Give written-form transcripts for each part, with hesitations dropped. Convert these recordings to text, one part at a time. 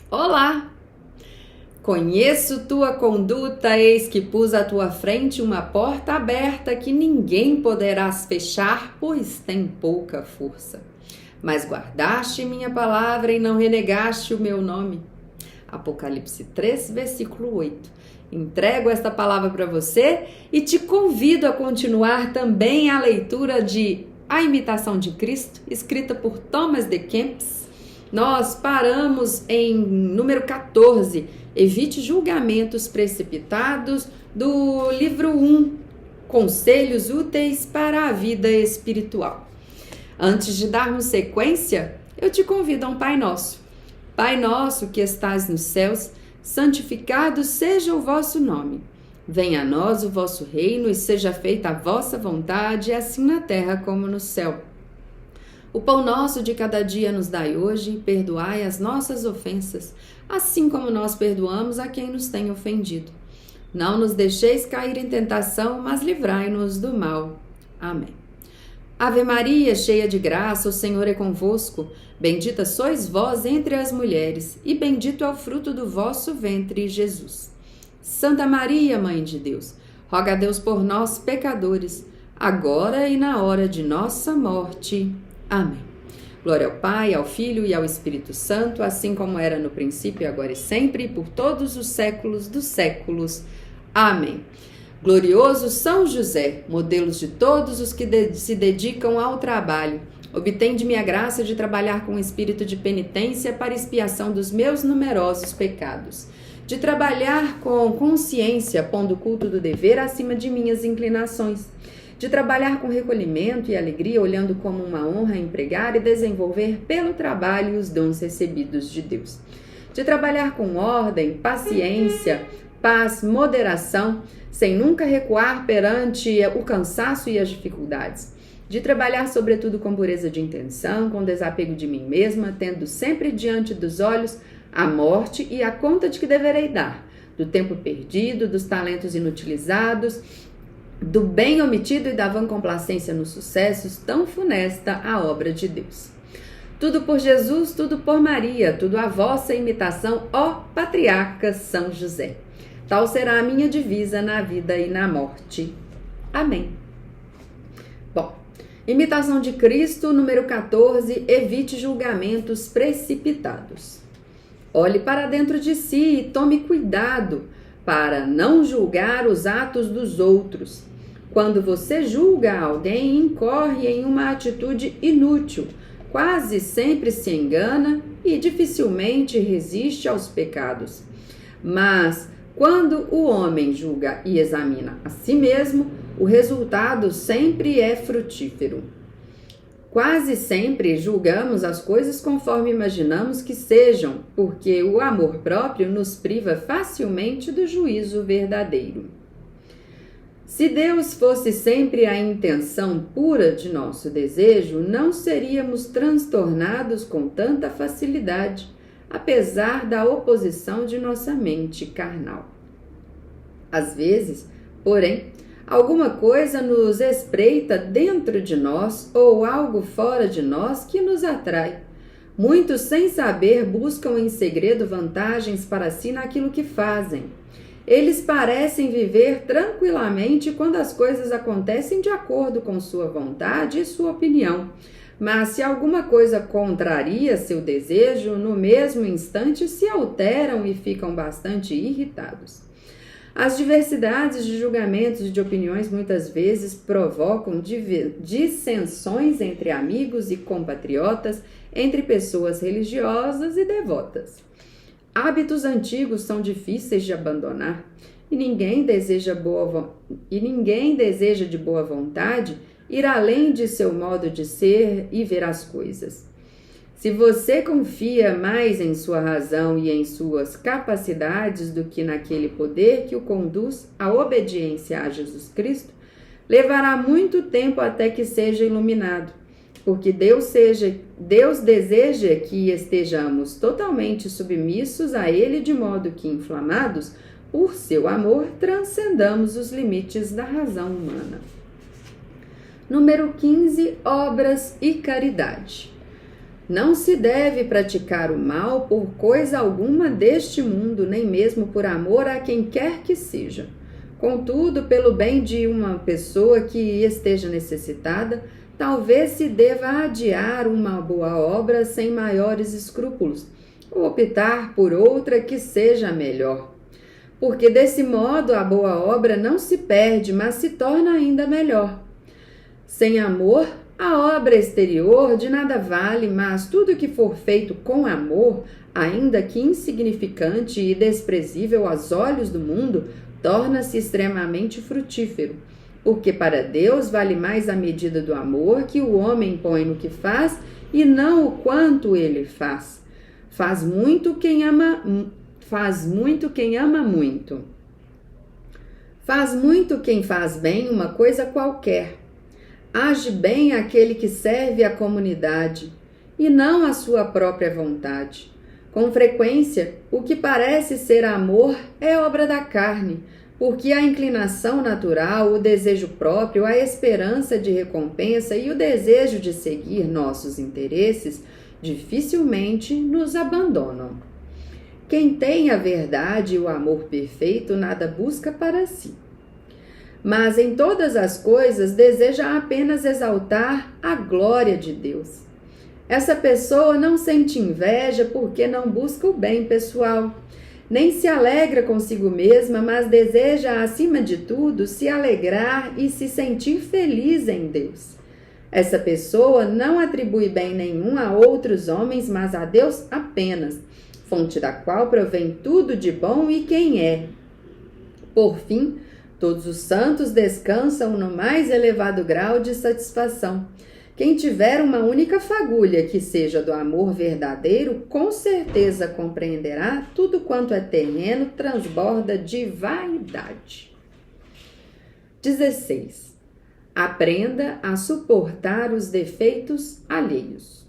Olá! Conheço tua conduta, eis que pus à tua frente uma porta aberta que ninguém poderás fechar, pois tem pouca força. Mas guardaste minha palavra e não renegaste o meu nome. Apocalipse 3, versículo 8. Entrego esta palavra para você e te convido a continuar também a leitura de A Imitação de Cristo, escrita por Thomas de Kempis. Nós paramos em número 14, Evite Julgamentos Precipitados, do livro 1, Conselhos Úteis para a Vida Espiritual. Antes de darmos sequência, eu te convido a um Pai Nosso. Pai nosso que estás nos céus, santificado seja o vosso nome. Venha a nós o vosso reino e seja feita a vossa vontade, assim na terra como no céu. O pão nosso de cada dia nos dai hoje, e perdoai as nossas ofensas, assim como nós perdoamos a quem nos tem ofendido. Não nos deixeis cair em tentação, mas livrai-nos do mal. Amém. Ave Maria, cheia de graça, o Senhor é convosco. Bendita sois vós entre as mulheres, e bendito é o fruto do vosso ventre, Jesus. Santa Maria, Mãe de Deus, roga a Deus por nós, pecadores, agora e na hora de nossa morte. Amém. Glória ao Pai, ao Filho e ao Espírito Santo, assim como era no princípio, agora e sempre, e por todos os séculos dos séculos. Amém. Glorioso São José, modelo de todos os que se dedicam ao trabalho, obtende-me a graça de trabalhar com espírito de penitência para expiação dos meus numerosos pecados, de trabalhar com consciência, pondo o culto do dever acima de minhas inclinações, de trabalhar com recolhimento e alegria, olhando como uma honra empregar e desenvolver pelo trabalho os dons recebidos de Deus, de trabalhar com ordem, paciência, paz, moderação, sem nunca recuar perante o cansaço e as dificuldades, de trabalhar sobretudo com pureza de intenção, com desapego de mim mesma, tendo sempre diante dos olhos a morte e a conta de que deverei dar, do tempo perdido, dos talentos inutilizados, do bem omitido e da vã complacência nos sucessos, tão funesta a obra de Deus. Tudo por Jesus, tudo por Maria, tudo a vossa imitação, ó patriarca São José. Tal será a minha divisa na vida e na morte. Amém. Bom, imitação de Cristo, número 14, evite julgamentos precipitados. Olhe para dentro de si e tome cuidado para não julgar os atos dos outros. Quando você julga alguém, incorre em uma atitude inútil, quase sempre se engana e dificilmente resiste aos pecados. Mas quando o homem julga e examina a si mesmo, o resultado sempre é frutífero. Quase sempre julgamos as coisas conforme imaginamos que sejam, porque o amor próprio nos priva facilmente do juízo verdadeiro. Se Deus fosse sempre a intenção pura de nosso desejo, não seríamos transtornados com tanta facilidade, apesar da oposição de nossa mente carnal. Às vezes, porém, alguma coisa nos espreita dentro de nós ou algo fora de nós que nos atrai. Muitos, sem saber, buscam em segredo vantagens para si naquilo que fazem. Eles parecem viver tranquilamente quando as coisas acontecem de acordo com sua vontade e sua opinião. Mas se alguma coisa contraria seu desejo, no mesmo instante se alteram e ficam bastante irritados. As diversidades de julgamentos e de opiniões muitas vezes provocam dissensões entre amigos e compatriotas, entre pessoas religiosas e devotas. Hábitos antigos são difíceis de abandonar e ninguém deseja de boa vontade ir além de seu modo de ser e ver as coisas. Se você confia mais em sua razão e em suas capacidades do que naquele poder que o conduz à obediência a Jesus Cristo, levará muito tempo até que seja iluminado, porque Deus deseja que estejamos totalmente submissos a Ele, de modo que, inflamados por seu amor, transcendamos os limites da razão humana. Número 15, obras e caridade. Não se deve praticar o mal por coisa alguma deste mundo, nem mesmo por amor a quem quer que seja. Contudo, pelo bem de uma pessoa que esteja necessitada, talvez se deva adiar uma boa obra sem maiores escrúpulos, ou optar por outra que seja melhor. Porque desse modo a boa obra não se perde, mas se torna ainda melhor. Sem amor, a obra exterior de nada vale, mas tudo que for feito com amor, ainda que insignificante e desprezível aos olhos do mundo, torna-se extremamente frutífero. Porque para Deus vale mais a medida do amor que o homem põe no que faz e não o quanto ele faz. Faz muito quem ama muito. Faz muito quem faz bem uma coisa qualquer. Age bem aquele que serve à comunidade, e não à sua própria vontade. Com frequência, o que parece ser amor é obra da carne, porque a inclinação natural, o desejo próprio, a esperança de recompensa e o desejo de seguir nossos interesses dificilmente nos abandonam. Quem tem a verdade e o amor perfeito nada busca para si. Mas em todas as coisas deseja apenas exaltar a glória de Deus. Essa pessoa não sente inveja porque não busca o bem pessoal, nem se alegra consigo mesma, mas deseja, acima de tudo, se alegrar e se sentir feliz em Deus. Essa pessoa não atribui bem nenhum a outros homens, mas a Deus apenas, fonte da qual provém tudo de bom e quem é. Por fim, todos os santos descansam no mais elevado grau de satisfação. Quem tiver uma única fagulha que seja do amor verdadeiro, com certeza compreenderá tudo quanto é terreno transborda de vaidade. 16. Aprenda a suportar os defeitos alheios.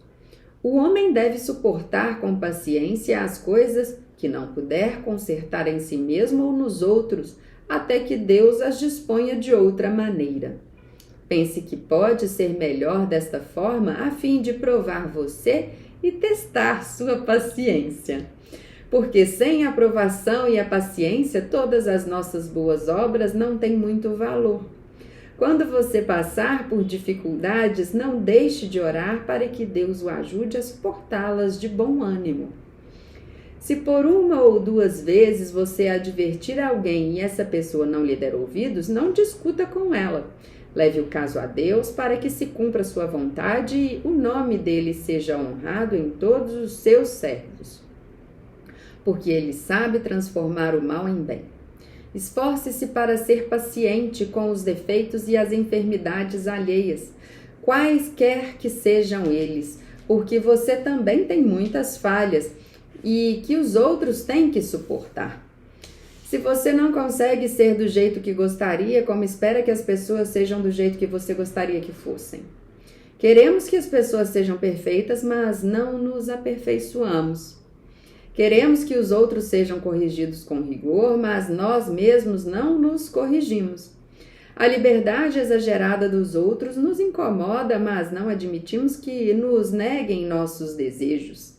O homem deve suportar com paciência as coisas que não puder consertar em si mesmo ou nos outros, até que Deus as disponha de outra maneira. Pense que pode ser melhor desta forma a fim de provar você e testar sua paciência. Porque sem a aprovação e a paciência, todas as nossas boas obras não têm muito valor. Quando você passar por dificuldades, não deixe de orar para que Deus o ajude a suportá-las de bom ânimo. Se por uma ou duas vezes você advertir alguém e essa pessoa não lhe der ouvidos, não discuta com ela. Leve o caso a Deus para que se cumpra sua vontade e o nome dele seja honrado em todos os seus servos. Porque ele sabe transformar o mal em bem. Esforce-se para ser paciente com os defeitos e as enfermidades alheias, quaisquer que sejam eles, porque você também tem muitas falhas e que os outros têm que suportar. Se você não consegue ser do jeito que gostaria, como espera que as pessoas sejam do jeito que você gostaria que fossem? Queremos que as pessoas sejam perfeitas, mas não nos aperfeiçoamos. Queremos que os outros sejam corrigidos com rigor, mas nós mesmos não nos corrigimos. A liberdade exagerada dos outros nos incomoda, mas não admitimos que nos neguem nossos desejos.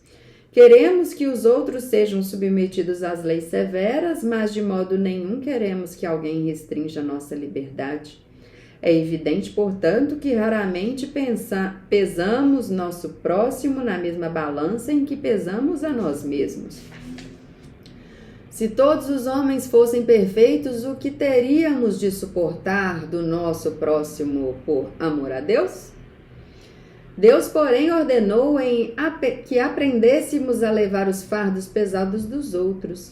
Queremos que os outros sejam submetidos às leis severas, mas de modo nenhum queremos que alguém restrinja nossa liberdade. É evidente, portanto, que raramente pesamos nosso próximo na mesma balança em que pesamos a nós mesmos. Se todos os homens fossem perfeitos, o que teríamos de suportar do nosso próximo por amor a Deus? Deus, porém, ordenou que aprendêssemos a levar os fardos pesados dos outros.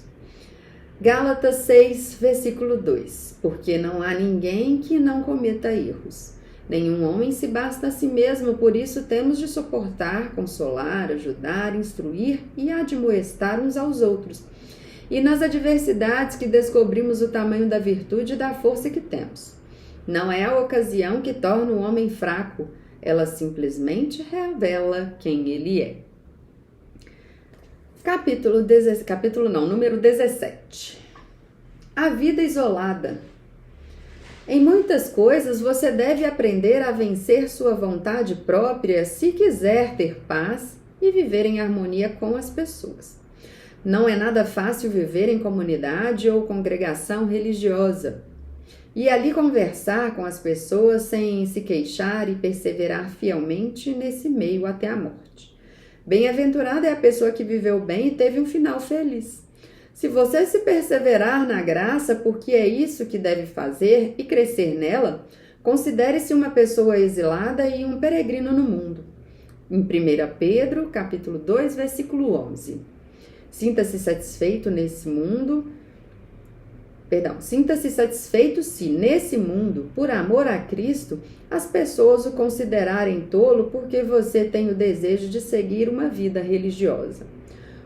Gálatas 6, versículo 2. Porque não há ninguém que não cometa erros. Nenhum homem se basta a si mesmo, por isso temos de suportar, consolar, ajudar, instruir e admoestar uns aos outros. E nas adversidades que descobrimos o tamanho da virtude e da força que temos. Não é a ocasião que torna o homem fraco, ela simplesmente revela quem ele é. Número 17. A vida isolada. Em muitas coisas você deve aprender a vencer sua vontade própria se quiser ter paz e viver em harmonia com as pessoas. Não é nada fácil viver em comunidade ou congregação religiosa e ali conversar com as pessoas sem se queixar e perseverar fielmente nesse meio até a morte. Bem-aventurada é a pessoa que viveu bem e teve um final feliz. Se você se perseverar na graça, porque é isso que deve fazer, e crescer nela, considere-se uma pessoa exilada e um peregrino no mundo. Em 1 Pedro, capítulo 2, versículo 11. Sinta-se satisfeito se nesse mundo, por amor a Cristo, as pessoas o considerarem tolo porque você tem o desejo de seguir uma vida religiosa.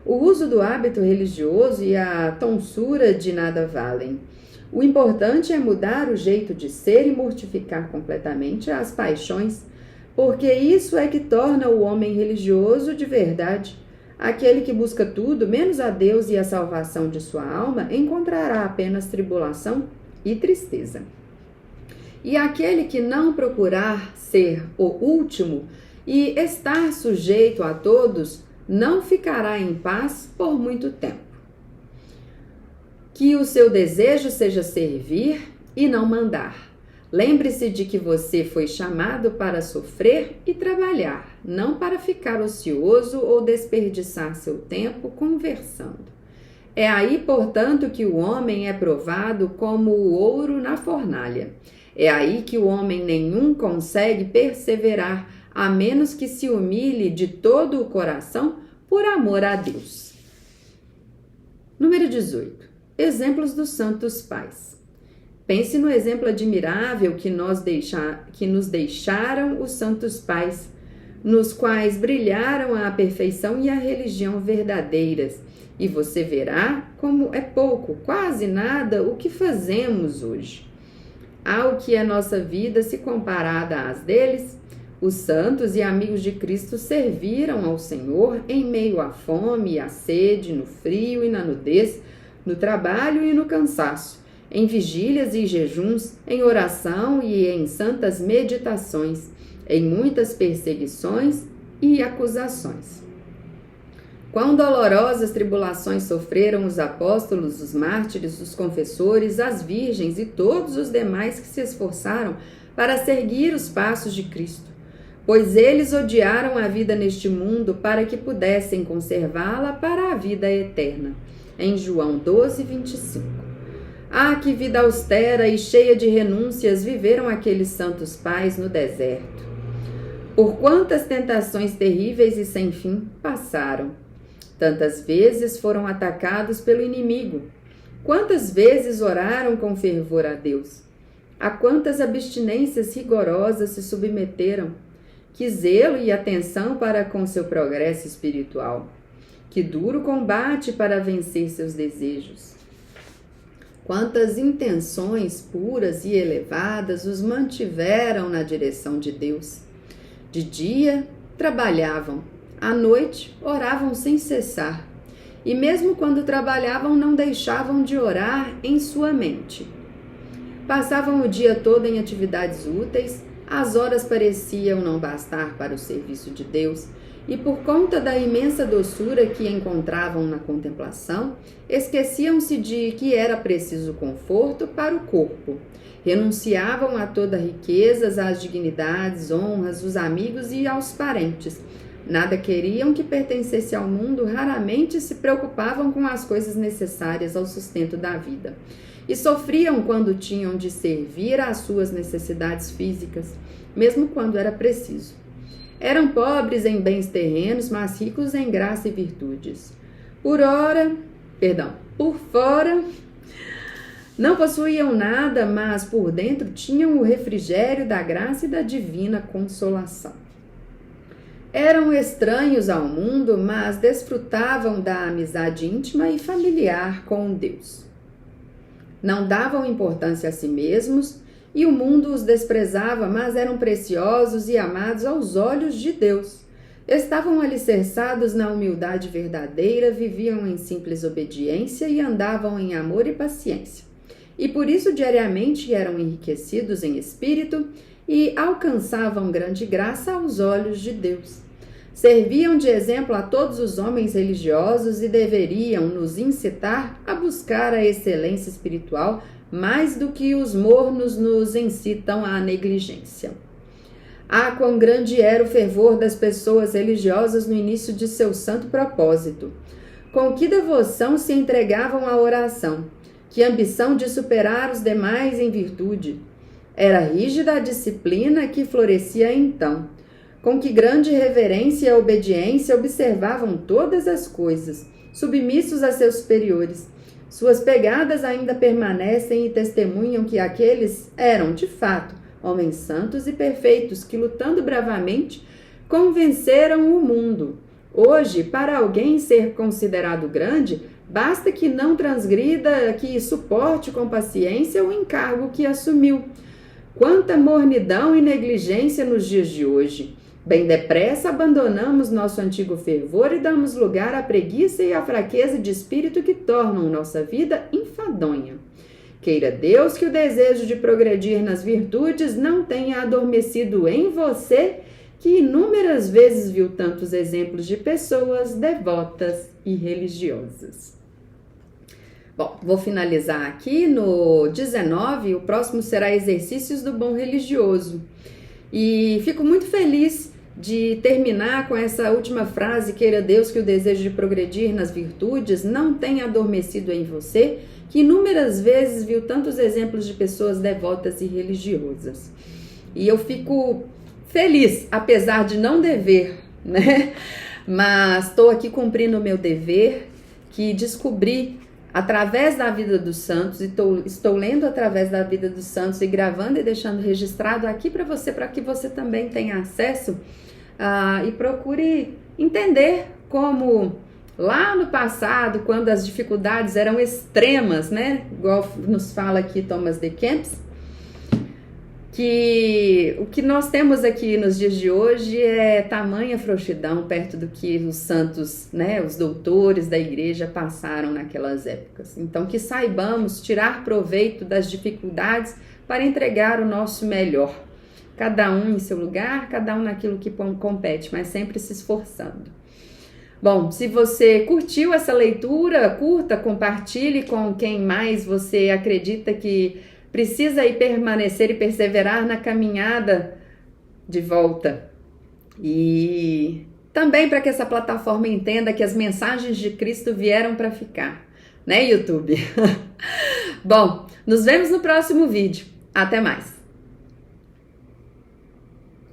O uso do hábito religioso e a tonsura de nada valem. O importante é mudar o jeito de ser e mortificar completamente as paixões, porque isso é que torna o homem religioso de verdade. Aquele que busca tudo, menos a Deus e a salvação de sua alma, encontrará apenas tribulação e tristeza. E aquele que não procurar ser o último e estar sujeito a todos, não ficará em paz por muito tempo. Que o seu desejo seja servir e não mandar. Lembre-se de que você foi chamado para sofrer e trabalhar, não para ficar ocioso ou desperdiçar seu tempo conversando. É aí, portanto, que o homem é provado como o ouro na fornalha. É aí que o homem nenhum consegue perseverar, a menos que se humilhe de todo o coração por amor a Deus. Número 18. Exemplos dos santos pais. Pense no exemplo admirável que nos deixaram os santos pais, nos quais brilharam a perfeição e a religião verdadeiras, e você verá como é pouco, quase nada, o que fazemos hoje. Ao que é nossa vida se comparada às deles, os santos e amigos de Cristo serviram ao Senhor em meio à fome e à sede, no frio e na nudez, no trabalho e no cansaço, em vigílias e jejuns, em oração e em santas meditações, em muitas perseguições e acusações. Quão dolorosas tribulações sofreram os apóstolos, os mártires, os confessores, as virgens e todos os demais que se esforçaram para seguir os passos de Cristo, pois eles odiaram a vida neste mundo para que pudessem conservá-la para a vida eterna. Em João 12, 25. Ah, que vida austera e cheia de renúncias viveram aqueles santos pais no deserto. Por quantas tentações terríveis e sem fim passaram. Tantas vezes foram atacados pelo inimigo. Quantas vezes oraram com fervor a Deus. A quantas abstinências rigorosas se submeteram. Que zelo e atenção para com seu progresso espiritual. Que duro combate para vencer seus desejos. Quantas intenções puras e elevadas os mantiveram na direção de Deus. De dia, trabalhavam. À noite, oravam sem cessar. E mesmo quando trabalhavam, não deixavam de orar em sua mente. Passavam o dia todo em atividades úteis, as horas pareciam não bastar para o serviço de Deus, e por conta da imensa doçura que encontravam na contemplação, esqueciam-se de que era preciso conforto para o corpo. Renunciavam a toda riquezas, às dignidades, honras, os amigos e aos parentes. Nada queriam que pertencesse ao mundo, raramente se preocupavam com as coisas necessárias ao sustento da vida. E sofriam quando tinham de servir às suas necessidades físicas, mesmo quando era preciso. Eram pobres em bens terrenos, mas ricos em graça e virtudes. Por fora, não possuíam nada, mas por dentro tinham o refrigério da graça e da divina consolação. Eram estranhos ao mundo, mas desfrutavam da amizade íntima e familiar com Deus. Não davam importância a si mesmos, e o mundo os desprezava, mas eram preciosos e amados aos olhos de Deus. Estavam alicerçados na humildade verdadeira, viviam em simples obediência e andavam em amor e paciência. E por isso diariamente eram enriquecidos em espírito e alcançavam grande graça aos olhos de Deus. Serviam de exemplo a todos os homens religiosos e deveriam nos incitar a buscar a excelência espiritual mais do que os mornos nos incitam à negligência. Ah, quão grande era o fervor das pessoas religiosas no início de seu santo propósito! Com que devoção se entregavam à oração! Que ambição de superar os demais em virtude! Era rígida a disciplina que florescia então. Com que grande reverência e obediência observavam todas as coisas, submissos a seus superiores. Suas pegadas ainda permanecem e testemunham que aqueles eram, de fato, homens santos e perfeitos que, lutando bravamente, convenceram o mundo. Hoje, para alguém ser considerado grande, basta que não transgrida, que suporte com paciência o encargo que assumiu. Quanta mornidão e negligência nos dias de hoje! Bem depressa abandonamos nosso antigo fervor e damos lugar à preguiça e à fraqueza de espírito que tornam nossa vida enfadonha. Queira Deus que o desejo de progredir nas virtudes não tenha adormecido em você, que inúmeras vezes viu tantos exemplos de pessoas devotas e religiosas. Bom, vou finalizar aqui no 19, o próximo será Exercícios do Bom Religioso. E fico muito feliz de terminar com essa última frase: queira Deus que o desejo de progredir nas virtudes não tenha adormecido em você, que inúmeras vezes viu tantos exemplos de pessoas devotas e religiosas. E eu fico feliz, apesar de não dever, né? Mas estou aqui cumprindo o meu dever, que descobri através da vida dos santos, e estou lendo através da vida dos santos e gravando e deixando registrado aqui para que você também tenha acesso e procure entender como lá no passado, quando as dificuldades eram extremas, né? Igual nos fala aqui Thomas de Kempis, que o que nós temos aqui nos dias de hoje é tamanha frouxidão perto do que os santos, né, os doutores da igreja passaram naquelas épocas. Então, que saibamos tirar proveito das dificuldades para entregar o nosso melhor. Cada um em seu lugar, cada um naquilo que compete, mas sempre se esforçando. Bom, se você curtiu essa leitura, curta, compartilhe com quem mais você acredita que precisa aí permanecer e perseverar na caminhada de volta. E também para que essa plataforma entenda que as mensagens de Cristo vieram para ficar, né, YouTube? Bom, nos vemos no próximo vídeo. Até mais!